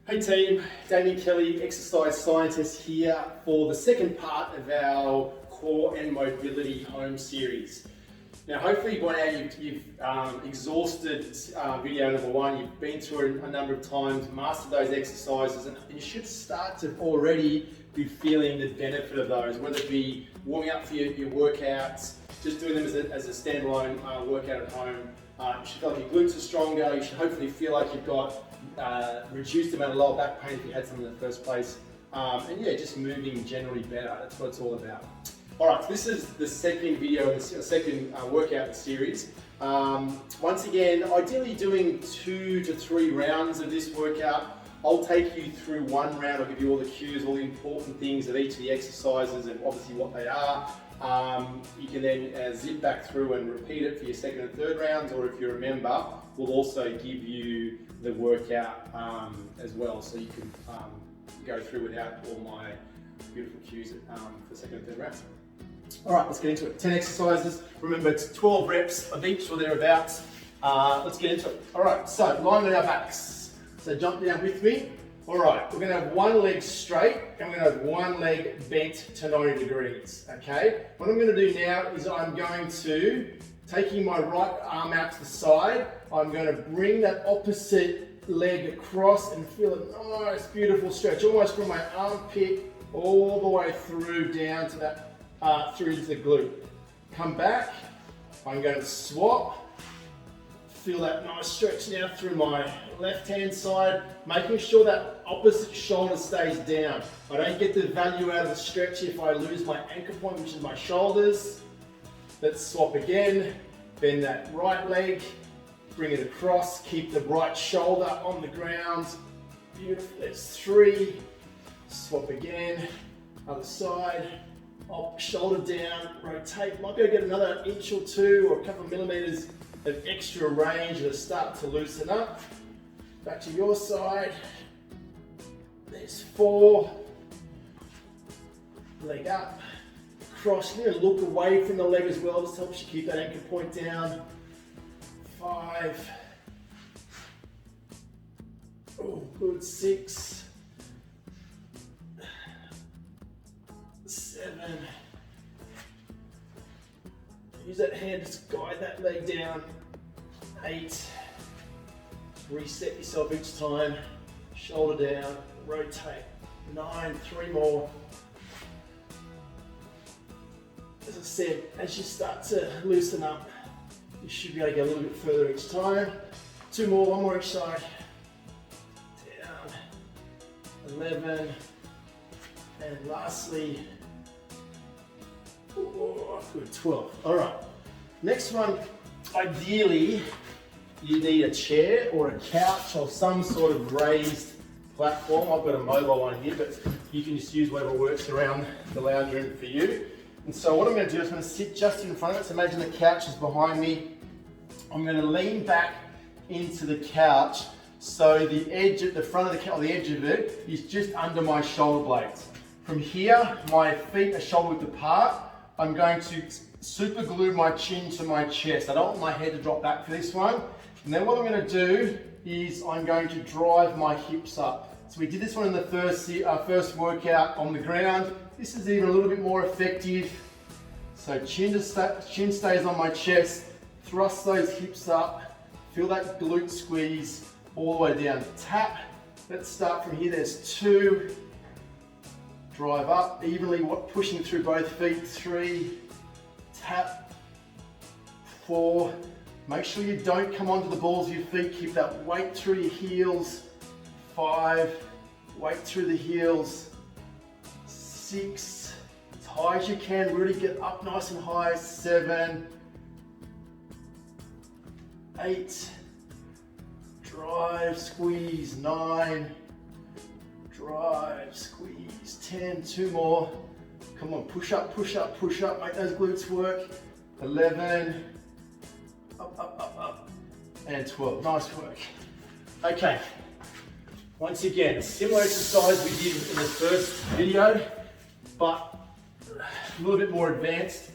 Hey team, Damien Kelly, exercise scientist here for the second part of our core and mobility home series. Now hopefully by now you've exhausted video number one, you've been through it a number of times, mastered those exercises, and you should start to already be feeling the benefit of those, whether it be warming up for your workouts, just doing them as a standalone workout at home. You should feel like your glutes are stronger, you should hopefully feel like you've got reduced amount of lower back pain if you had some in the first place. And yeah, just moving generally better, that's what it's all about. Alright, so this is the second video, the second workout in the series. Once again, ideally doing 2 to 3 rounds of this workout. I'll take you through one round, I'll give you all the cues, all the important things of each of the exercises and obviously what they are. You can then zip back through and repeat it for your second and third rounds, or if you're a member, we'll also give you the workout as well, so you can go through without all my beautiful cues for second and third rounds. Alright, let's get into it. 10 exercises, remember it's 12 reps of each or thereabouts. Let's get into it. Alright, so lying on our backs. So jump down with me. Alright, we're going to have one leg straight and we're going to have one leg bent to 90 degrees, okay? What I'm going to do now is I'm going to, taking my right arm out to the side, I'm going to bring that opposite leg across and feel a nice, beautiful stretch, almost from my armpit all the way through down to that, through into the glute. Come back, I'm going to swap. Feel that nice stretch now through my left-hand side, making sure that opposite shoulder stays down. I don't get the value out of the stretch if I lose my anchor point, which is my shoulders. Let's swap again, bend that right leg, bring it across, keep the right shoulder on the ground. Beautiful, there's 3. Swap again, other side, up, shoulder down, rotate. Might be able to get another inch or 2 or a couple of millimeters of extra range as start to loosen up. Back to your side. There's 4. Leg up. Cross. You're going to look away from the leg as well. This helps you keep that anchor point down. 5. Oh, good. 6. 7. Use that hand to guide that leg down. 8. Reset yourself each time. Shoulder down, rotate. 9, 3 more. As I said, as you start to loosen up, you should be able to go a little bit further each time. 2 more, 1 more each side. Down. 11. And lastly, good, 12. All right, next one, ideally, you need a chair or a couch or some sort of raised platform. I've got a mobile one here, but you can just use whatever works around the lounge room for you. And so what I'm going to do is I'm going to sit just in front of it. So imagine the couch is behind me. I'm going to lean back into the couch so the edge at the front of the couch, or the edge of it, is just under my shoulder blades. From here, my feet are shoulder width apart. I'm going to super glue my chin to my chest. I don't want my head to drop back for this one. And then what I'm going to do is I'm going to drive my hips up. So we did this one in the first workout on the ground. This is even a little bit more effective. So chin stays on my chest, thrust those hips up, feel that glute squeeze all the way down. Tap. Let's start from here. There's 2. Drive up evenly, pushing through both feet. 3, tap. 4, make sure you don't come onto the balls of your feet, keep that weight through your heels. 5, weight through the heels. 6, as high as you can, really get up nice and high. 7, 8, drive, squeeze. 9, drive, squeeze. 10, 2 more. Come on, push up, push up, push up. Make those glutes work. 11, up, up, up, up. And 12, nice work. Okay, once again, similar exercise we did in the first video, but a little bit more advanced.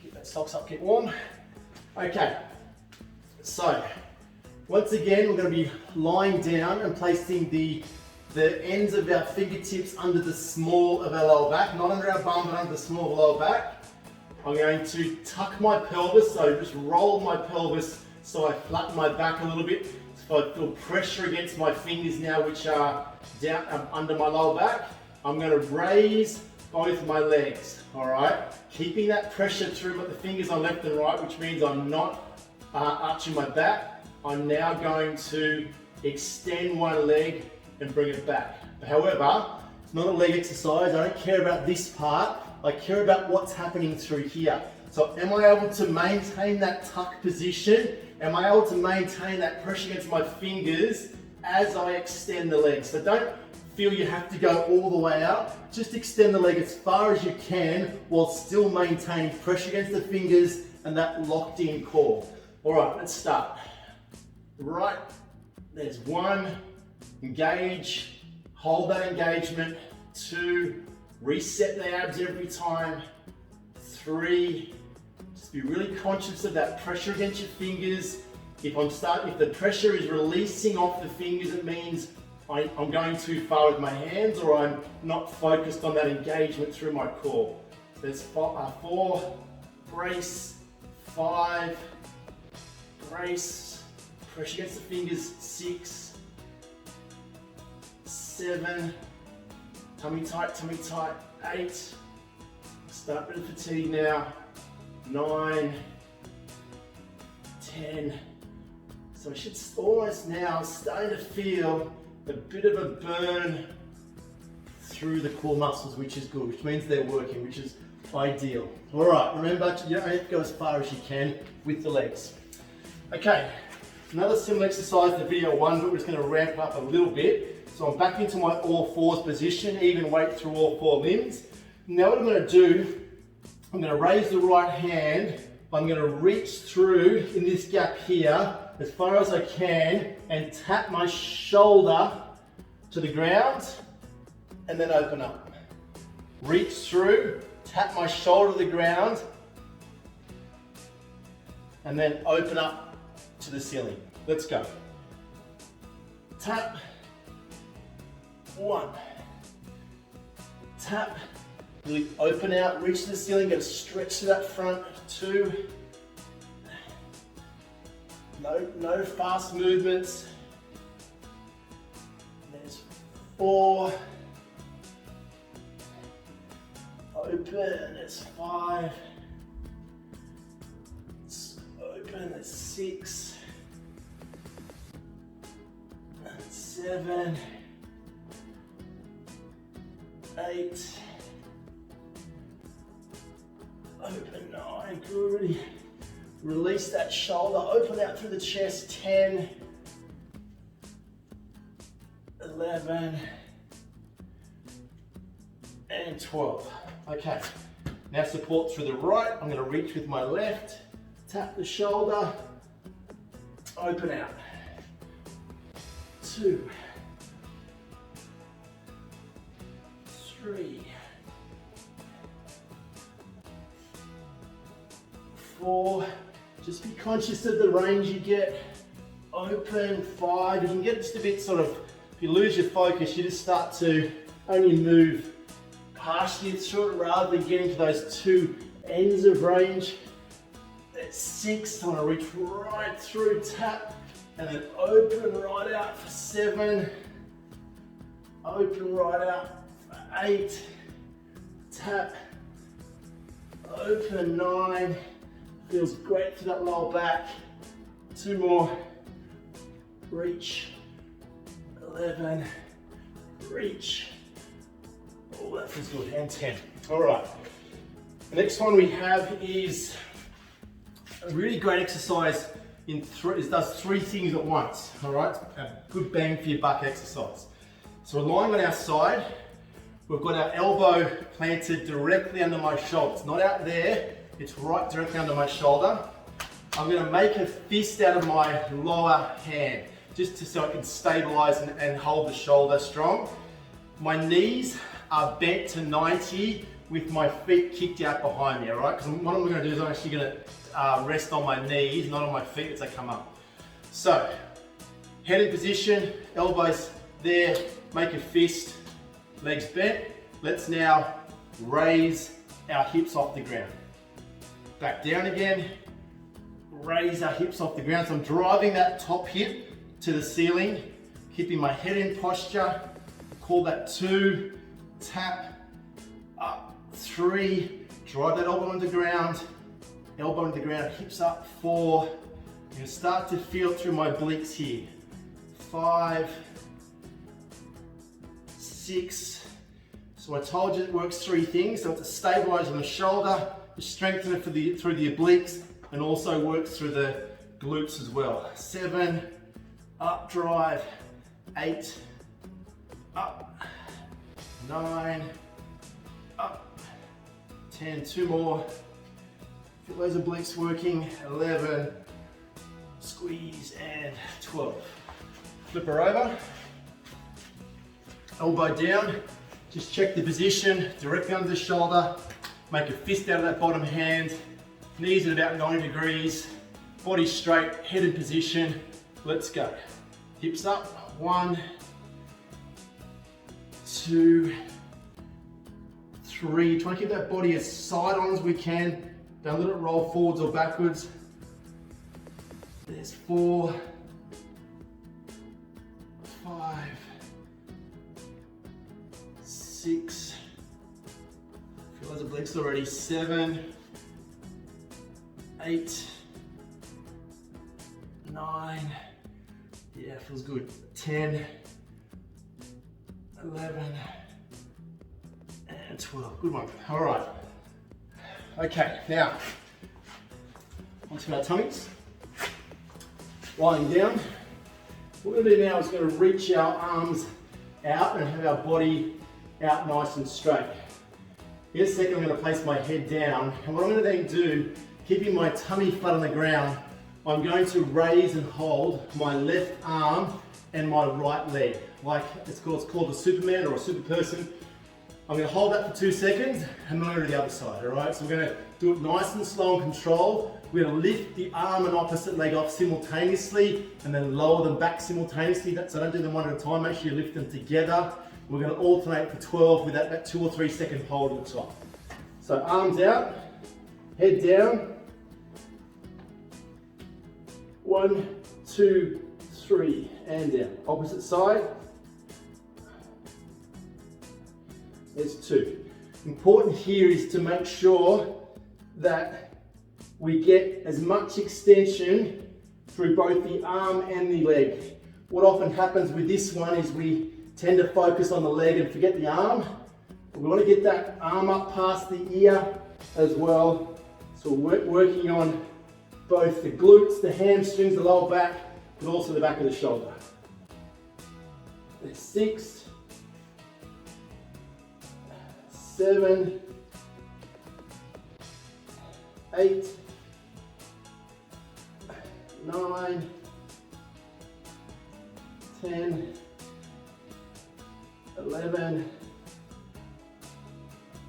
Keep that socks up, keep warm. Okay, so once again, we're going to be lying down and placing the the ends of our fingertips under the small of our lower back, not under our bum, but under the small of the lower back. I'm going to tuck my pelvis, so just roll my pelvis so I flatten my back a little bit. So I feel pressure against my fingers now, which are down under my lower back. I'm going to raise both my legs, all right? Keeping that pressure through the fingers on left and right, which means I'm not arching my back. I'm now going to extend one leg and bring it back. However, it's not a leg exercise. I don't care about this part. I care about what's happening through here. So am I able to maintain that tuck position? Am I able to maintain that pressure against my fingers as I extend the leg? So don't feel you have to go all the way out. Just extend the leg as far as you can while still maintaining pressure against the fingers and that locked in core. All right, let's start. Right, there's one, engage, hold that engagement. 2, reset the abs every time. 3, just be really conscious of that pressure against your fingers. If the pressure is releasing off the fingers, it means I'm going too far with my hands, or I'm not focused on that engagement through my core. There's 4, brace, 5, brace, pressure against the fingers, 6, 7, tummy tight, 8, start with fatigue now, 9, 10, so I should almost now starting to feel a bit of a burn through the core muscles, which is good, which means they're working, which is ideal. All right, remember, you don't have to go as far as you can with the legs. Okay, another similar exercise to video 1, but we're just going to ramp up a little bit. So I'm back into my all fours position, even weight through all 4 limbs. Now what I'm going to do, I'm going to raise the right hand, I'm going to reach through in this gap here as far as I can and tap my shoulder to the ground and then open up. Reach through, tap my shoulder to the ground and then open up to the ceiling. Let's go. Tap. 1. Tap. Really open out, reach to the ceiling, get a stretch to that front. 2. No fast movements. There's 4. Open, there's 5. It's open, there's 6. 7. 8. Open 9, good. Release that shoulder, open out through the chest, 10, 11, and 12. Okay, now support through the right. I'm going to reach with my left, tap the shoulder, open out. 2, 3, 4, just be conscious of the range you get. Open. 5, you can get just a bit sort of, if you lose your focus, you just start to only move partially through it rather than getting to those 2 ends of range. That's 6, I want to reach right through, tap, and then open right out for 7. Open right out for 8. Tap. Open 9. Feels great for that lower back. 2 more. Reach. 11. Reach. Oh, that feels good. And 10. All right. The next one we have is a really great exercise. It does 3 things at once. All right. A good bang for your buck exercise. So we're lying on our side. We've got our elbow planted directly under my shoulder. It's not out there. It's right directly under my shoulder. I'm going to make a fist out of my lower hand, just so I can stabilize and hold the shoulder strong. My knees are bent to 90 with my feet kicked out behind me, all right? Because what I'm going to do is I'm actually going to rest on my knees, not on my feet as I come up. So, head in position, elbows there, make a fist, legs bent. Let's now raise our hips off the ground. Back down again, raise our hips off the ground. So I'm driving that top hip to the ceiling, keeping my head in posture. Call that 2, tap, up, 3, drive that elbow on the ground, hips up, 4. I'm gonna start to feel it through my obliques here. 5, 6. So I told you it works 3 things. So it's a stabilizer on the shoulder, to strengthen it through the obliques, and also works through the glutes as well. 7, up, drive, 8, up, 9, up, 10, 2 more. Feel those obliques working, 11, squeeze, and 12. Flip her over, elbow down, just check the position, directly under the shoulder, make a fist out of that bottom hand, knees at about 90 degrees, body straight, head in position, let's go. Hips up, 1, 2, 3, try and keep that body as side on as we can, don't let it roll forwards or backwards. There's 4, 5, 6, feel those obliques already, 7, 8, 9, yeah, feels good, 10, 11, and 12, good one, all right. Okay, now, onto our tummies. Lying down. What we're going to do now is going to reach our arms out and have our body out nice and straight. In a second, I'm going to place my head down, and what I'm going to then do, keeping my tummy flat on the ground, I'm going to raise and hold my left arm and my right leg. Like it's called a Superman or a super person. I'm going to hold that for 2 seconds and then over to the other side, all right? So we're going to do it nice and slow and controlled. We're going to lift the arm and opposite leg off simultaneously and then lower them back simultaneously. So don't do them one at a time, make sure you lift them together. We're going to alternate for 12 with that 2 or 3 second hold at the top. So arms out, head down. 1, 2, 3, and down. Opposite side. There's 2. Important here is to make sure that we get as much extension through both the arm and the leg. What often happens with this one is we tend to focus on the leg and forget the arm. We want to get that arm up past the ear as well. So we're working on both the glutes, the hamstrings, the lower back, but also the back of the shoulder. There's 6, 7, 8, 9, 10, 11,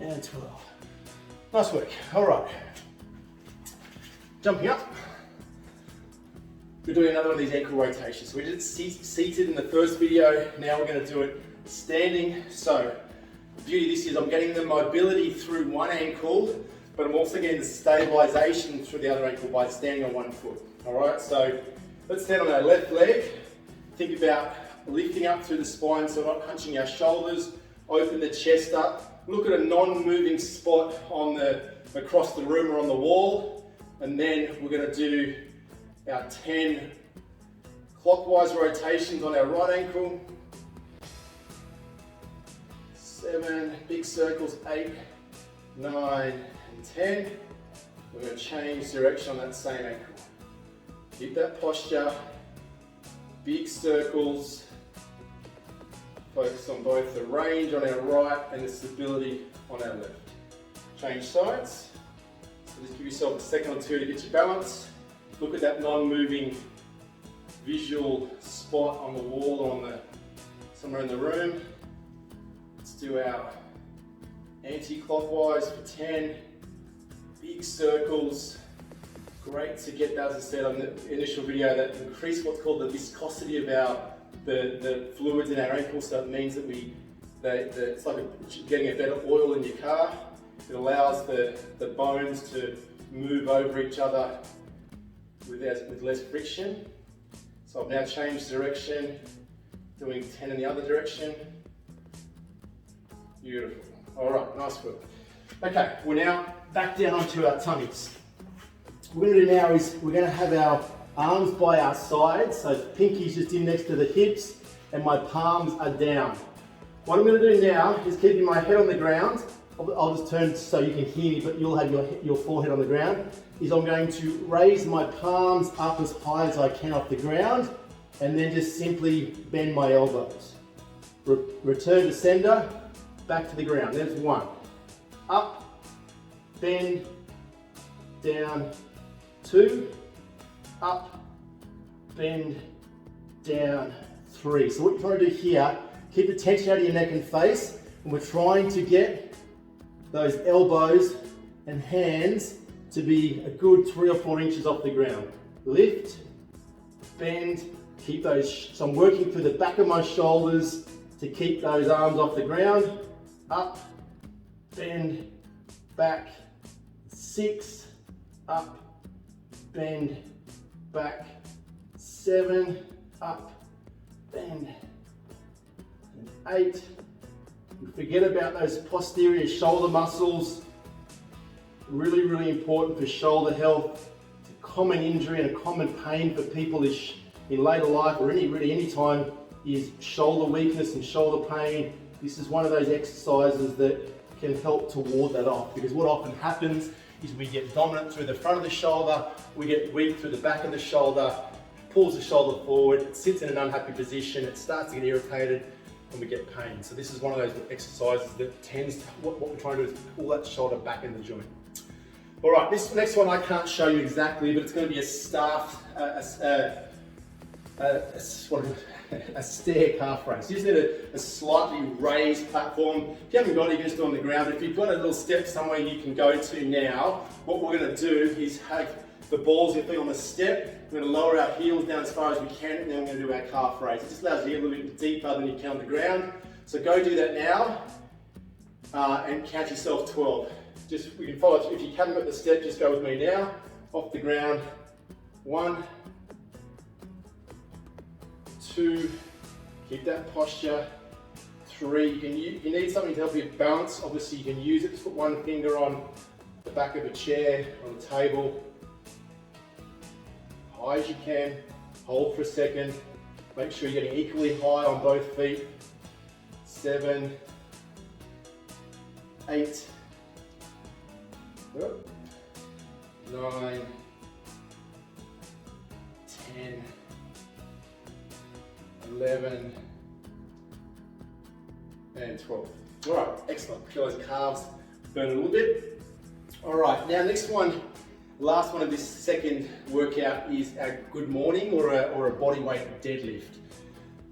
and 12. Nice work. All right. Jumping up. We're doing another one of these ankle rotations. So we did it seated in the first video. Now we're going to do it standing. So the beauty of this is I'm getting the mobility through one ankle, but I'm also getting the stabilization through the other ankle by standing on one foot. All right, so let's stand on our left leg. Think about lifting up through the spine so we're not hunching our shoulders. Open the chest up. Look at a non-moving spot across the room or on the wall. And then we're going to do our 10 clockwise rotations on our right ankle. 7, big circles, 8, 9, and 10. We're going to change direction on that same ankle. Keep that posture, big circles. Focus on both the range on our right and the stability on our left. Change sides. So just give yourself a second or two to get your balance. Look at that non-moving visual spot on the wall or somewhere in the room. Let's do our anti-clockwise for 10. Big circles. Great to get that, as I said on the initial video, that increase what's called the viscosity of our the fluids in our ankles, so it means that it's like getting a better oil in your car. It allows the bones to move over each other with less friction. So I've now changed direction, doing 10 in the other direction. Beautiful. All right, nice work. Okay, we're now back down onto our tummies. What we're going to do now is we're going to have our arms by our sides, so pinky's just in next to the hips and my palms are down. What I'm going to do now is keeping my head on the ground. I'll just turn so you can hear me, but you'll have your forehead on the ground. Is I'm going to raise my palms up as high as I can off the ground and then just simply bend my elbows. Return to sender, back to the ground. There's one. Up, bend, down, two, up, bend, down, three. So what you're trying to do here, keep the tension out of your neck and face, and we're trying to get those elbows and hands to be a good 3 or 4 inches off the ground. Lift, bend, keep those, so I'm working through the back of my shoulders to keep those arms off the ground. Up, bend, back, 6, up, bend, back, 7, up, bend, and 8. Forget about those posterior shoulder muscles. Really, really important for shoulder health. It's a common injury and a common pain for people in later life or any time is shoulder weakness and shoulder pain. This is one of those exercises that can help to ward that off, because what often happens is we get dominant through the front of the shoulder, we get weak through the back of the shoulder, pulls the shoulder forward, it sits in an unhappy position, it starts to get irritated, and we get pain. So this is one of those exercises that tends to, what we're trying to do is pull that shoulder back in the joint. All right, this next one I can't show you exactly, but it's going to be a stair calf raise. You just need a slightly raised platform. If you haven't got it, you can just do it on the ground. If you've got a little step somewhere you can go to now, what we're going to do is have the balls of your feet on the step. We're going to lower our heels down as far as we can, and then we're going to do our calf raise. It just allows you to get a little bit deeper than you can on the ground. So go do that now and count yourself 12. Just, we can follow, if you haven't got the step, just go with me now. Off the ground, 1, 2, keep that posture, 3, you need something to help you balance. Obviously you can use it, just put one finger on the back of a chair, on the table, high as you can, hold for a second, make sure you're getting equally high on both feet, 7, 8, 9, 10, 11, and 12. All right, excellent. Feel those calves burn a little bit. All right, now next one, last one of this second workout is a good morning or a body weight deadlift.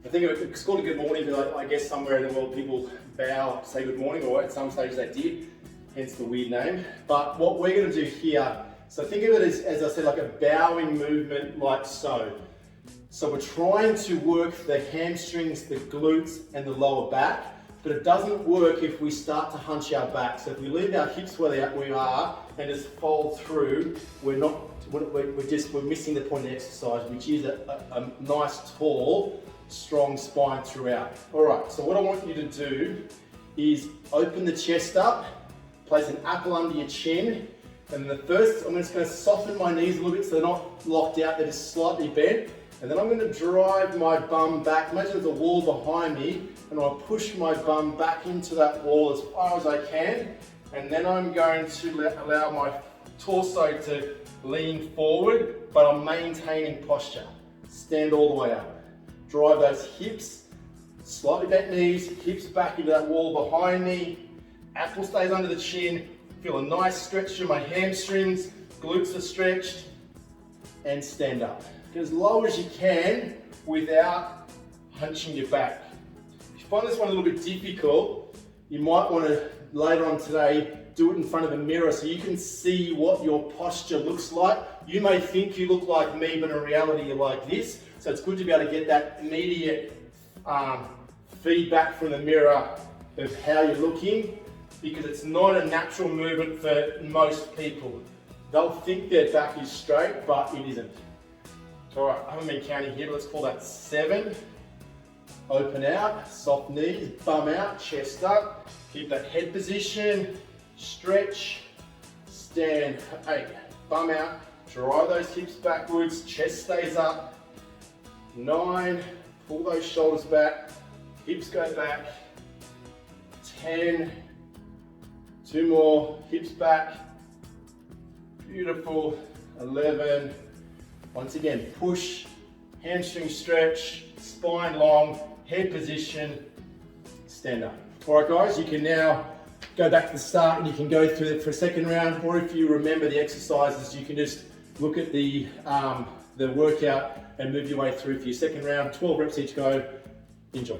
I think it's called a good morning, but I guess somewhere in the world people bow to say good morning, or at some stages they did, hence the weird name. But what we're going to do here, so think of it as I said, like a bowing movement like so. So we're trying to work the hamstrings, the glutes, and the lower back, but it doesn't work if we start to hunch our back. So if we leave our hips where we are and just fold through, we're missing the point of the exercise, which is a nice, tall, strong spine throughout. All right, so what I want you to do is open the chest up, place an apple under your chin, and the first, I'm just going to soften my knees a little bit so they're not locked out, they're just slightly bent. And then I'm going to drive my bum back. Imagine there's a wall behind me, and I'll push my bum back into that wall as far as I can. And then I'm going to allow my torso to lean forward, but I'm maintaining posture. Stand all the way up. Drive those hips, slightly bent knees, hips back into that wall behind me. Apple stays under the chin. Feel a nice stretch through my hamstrings, glutes are stretched, and stand up. Get as low as you can without hunching your back. If you find this one a little bit difficult, you might want to, later on today, do it in front of a mirror so you can see what your posture looks like. You may think you look like me, but in reality you're like this. So it's good to be able to get that immediate feedback from the mirror of how you're looking, because it's not a natural movement for most people. They'll think their back is straight, but it isn't. All right, I haven't been counting here, but let's call that 7. Open out, soft knees, bum out, chest up. Keep that head position, stretch, stand, 8. Bum out, drive those hips backwards, chest stays up. 9, pull those shoulders back, hips go back. 10, 2 more, hips back. Beautiful. 11. Once again, push, hamstring stretch, spine long, head position, stand up. All right, guys, you can now go back to the start and you can go through it for a second round, or if you remember the exercises, you can just look at the workout and move your way through for your second round. 12 reps each go. Enjoy.